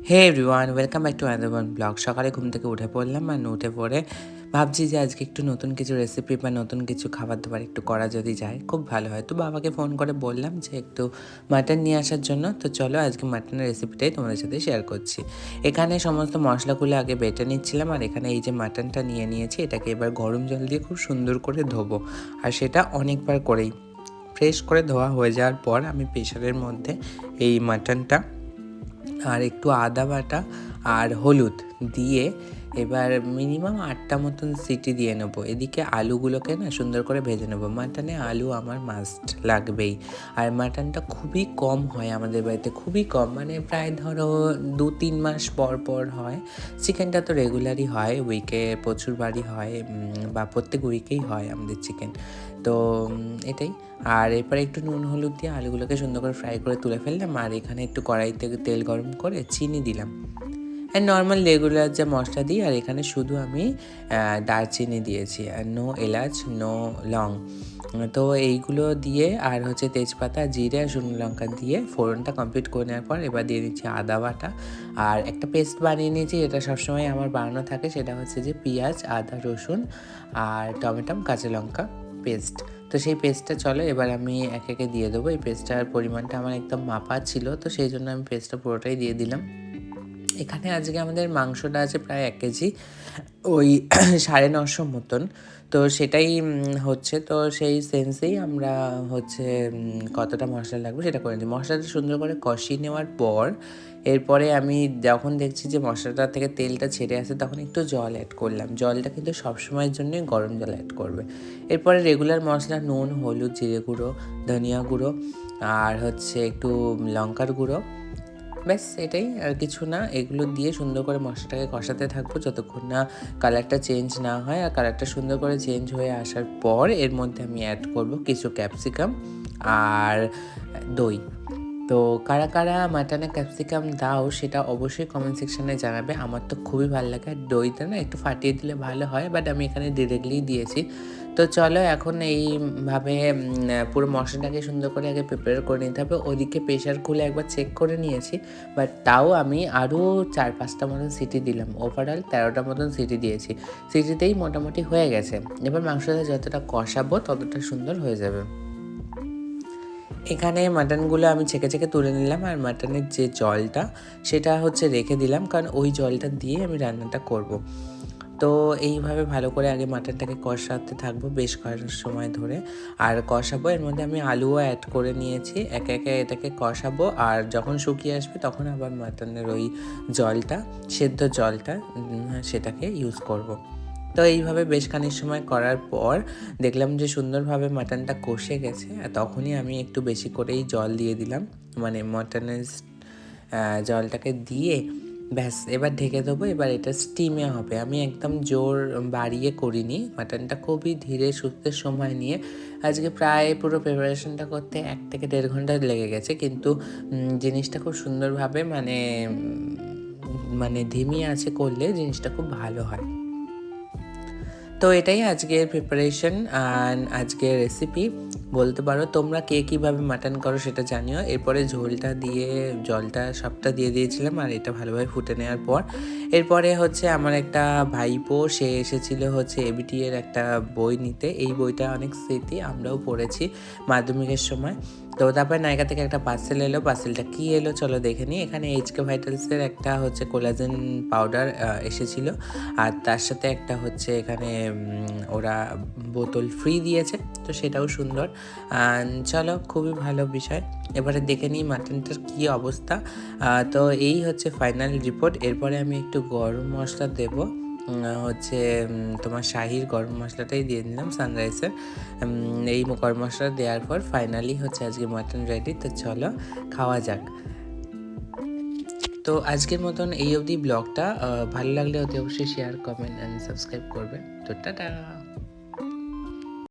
Hey everyone, welcome back to another one blog. সকালে ঘুম থেকে উঠে পড়লাম আর উঠে পড়ে ভাবছি যে আজকে একটু নতুন কিছু রেসিপি বা নতুন কিছু খাবার দাবার একটু করা যদি যায় খুব ভালো হয়। তো বাবাকে ফোন করে বললাম যে একটু মাটন নিয়ে আসার জন্য। তো চলো আজকে মাটনের রেসিপিটাই তোমাদের সাথে শেয়ার করছি। এখানে সমস্ত মশলাগুলো আগে বেটে নিচ্ছিলাম আর এখানে এই যে মাটনটা নিয়ে নিয়েছি, এটাকে এবার গরম জল দিয়ে খুব সুন্দর করে ধোবো। আর সেটা অনেকবার করেই ফ্রেশ করে ধোয়া হয়ে যাওয়ার পর আমি প্রেশারের মধ্যে এই মাটনটা আর একটু আদা বাটা আর হলুদ দিয়ে এবার মিনিমাম 8টা মতন সিটি দিয়ে নেবো। এদিকে আলুগুলোকে না সুন্দর করে ভেজে নেবো। মাটনে আলু আমার মাস্ট লাগবেই। আর মাটনটা খুবই কম হয় আমাদের বাড়িতে, খুবই কম, মানে প্রায় ধরো 2-3 মাস পর পর হয়। চিকেনটা তো রেগুলারই হয়, উইকে প্রচুর বারই হয়, বা প্রত্যেক উইকেই হয় আমাদের চিকেন। তো এটাই। আর এরপরে একটু নুন হলুদ দিয়ে আলুগুলোকে সুন্দর করে ফ্রাই করে তুলে ফেললাম। আর এখানে একটু কড়াইতে তেল গরম করে চিনি দিলাম, আর নর্মাল রেগুলার যে মশলা দিই। আর এখানে শুধু আমি দারচিনি দিয়েছি, আর নো এলাচ, নো লং। তো এইগুলো দিয়ে আর হচ্ছে তেজপাতা, জিরে আর শুকনো লঙ্কা দিয়ে ফোড়নটা কমপ্লিট করে নেওয়ার পর এবার দিয়ে দিচ্ছি আদা বাটা। আর একটা পেস্ট বানিয়ে নিয়েছি, এটা সবসময় আমার বানানো থাকে, সেটা হচ্ছে যে পেঁয়াজ, আদা, রসুন আর টমেটো, কাঁচা লঙ্কা পেস্ট। তো সেই পেস্টটা চলো এবার আমি একে একে দিয়ে দেবো। এই পেস্টটার পরিমাণটা আমার একদম মাপা ছিল, তো সেই জন্য আমি পেস্টটা পুরোটাই দিয়ে দিলাম। এখানে আজকে আমাদের মাংসটা আছে প্রায় 1 কেজি, ওই 950 মতন। তো সেটাই হচ্ছে, তো সেই সেন্সেই আমরা হচ্ছে কতটা মশলা লাগবে সেটা করে নিই। মশলাটা সুন্দর করে কষিয়ে নেওয়ার পর এরপরে আমি যখন দেখছি যে মশলাটা থেকে তেলটা ছেড়ে আসে তখন একটু জল অ্যাড করলাম। জলটা কিন্তু সবসময়ের জন্যই গরম জল অ্যাড করবে। এরপরে রেগুলার মশলা নুন, হলুদ, জিরে গুঁড়ো, ধনিয়া গুঁড়ো আর হচ্ছে একটু লঙ্কার গুঁড়ো, ব্যাস এটাই, আর কিছু না। এগুলো দিয়ে সুন্দর করে মশলাটাকে কষাতে থাকবো যতক্ষণ না কালারটা চেঞ্জ না হয়। আর কালারটা সুন্দর করে চেঞ্জ হয়ে আসার পর এর মধ্যে আমি অ্যাড করব কিছু ক্যাপসিকাম আর দই। তো কারা কারা মাটনে ক্যাপসিকাম দাও সেটা অবশ্যই কমেন্ট সেকশানে জানাবে। আমার তো খুবই ভালো লাগে, আর দইটা না একটু ফাটিয়ে দিলে ভালো হয়, বাট আমি এখানে ডিরেক্টলি দিয়েছি। তো চলো এখন এইভাবে পুরো মশলাটাকে সুন্দর করে আগে প্রিপেয়ার করে নিতে হবে। ওদিকে প্রেশার খুলে একবার চেক করে নিয়েছি, বাট তাও আমি আরও 4-5টা মতন সিটি দিলাম। ওভারঅল 13টা মতন সিটি দিয়েছি। সিটিতেই মোটামুটি হয়ে গেছে। এবার মাংসটা যতটা কষাবো ততটা সুন্দর হয়ে যাবে। এখানে মাটনগুলো আমি ছেঁকে ছেঁকে তুলে নিলাম, আর মাটনের যে জলটা সেটা হচ্ছে রেখে দিলাম, কারণ ওই জলটা দিয়ে আমি রান্নাটা করব। তো এইভাবে ভালো করে আগে মাটনটাকে কষাতে থাকবো বেশ কয়েক সময় ধরে। আর কষাবো, এর মধ্যে আমি আলুও অ্যাড করে নিয়েছি। একে একে এটাকে কষাবো, আর যখন শুকিয়ে আসবে তখন আবার মাটনের ওই জলটা, সেদ্ধ জলটা, সেটাকে ইউজ করব। তো এইভাবে বেশ খানিক সময় করার পর দেখলাম যে সুন্দরভাবে মাটনটা কষে গেছে, আর তখনই আমি একটু বেশি করেই জল দিয়ে দিলাম, মানে মাটনের জলটাকে দিয়ে ব্যাস এবার ঢেকে দেবো। এবার এটা স্টিমে হবে। আমি একদম জোর বাড়িয়ে করিনি, মাটনটা খুবই ধীরে সুস্থে সময় নিয়ে আজকে প্রায় পুরো প্রিপারেশনটা করতে 1 থেকে 1.5 ঘন্টা লেগে গেছে, কিন্তু জিনিসটা খুব সুন্দরভাবে মানে ধিমি আছে করলে জিনিসটা খুব ভালো হয়। তো এটাই আজকের প্রিপারেশন আর আজকের রেসিপি বলতে পারো। তোমরা কে কীভাবে মাটন করো সেটা জানিও। এরপরে ঝোলটা দিয়ে জলটা সবটা দিয়ে দিয়েছিলাম, আর এটা ভালোভাবে ফুটে নেওয়ার পর এরপরে হচ্ছে আমার একটা ভাইপো, সে এসেছিলো হচ্ছে এবিটি এর একটা বই নিতে। এই বইটা অনেক স্মৃতি, আমরাও পড়েছি মাধ্যমিকের সময়। তো তারপরে নায়িকা থেকে একটা পার্সেল এলো। পার্সেলটা কী এলো চলো দেখে নিই। এখানে এইচকে ভাইটালসের একটা হচ্ছে কোলাজেন পাউডার এসেছিলো, আর তার সাথে একটা হচ্ছে এখানে ওরা বোতল ফ্রি দিয়েছে, তো সেটাও সুন্দর। চলো, খুবই ভালো বিষয়। এবারে দেখে নিই মাটনটার কী অবস্থা। তো এই হচ্ছে ফাইনাল রিপোর্ট। এরপরে আমি একটু গরম মশলা দেবো, হচ্ছে তোমার শাহির গরম মশলাটাই দিয়ে দিলাম, সানরাইসের। এই গরম মশলা দেওয়ার পর ফাইনালি হচ্ছে আজকে মাটন রেডি। তো চলো খাওয়া যাক। তো আজকের মতন এই অবধি ব্লগটা। ভালো লাগলে অতি অবশ্যই শেয়ার, কমেন্ট অ্যান্ড সাবস্ক্রাইব করবে। তো টাটা।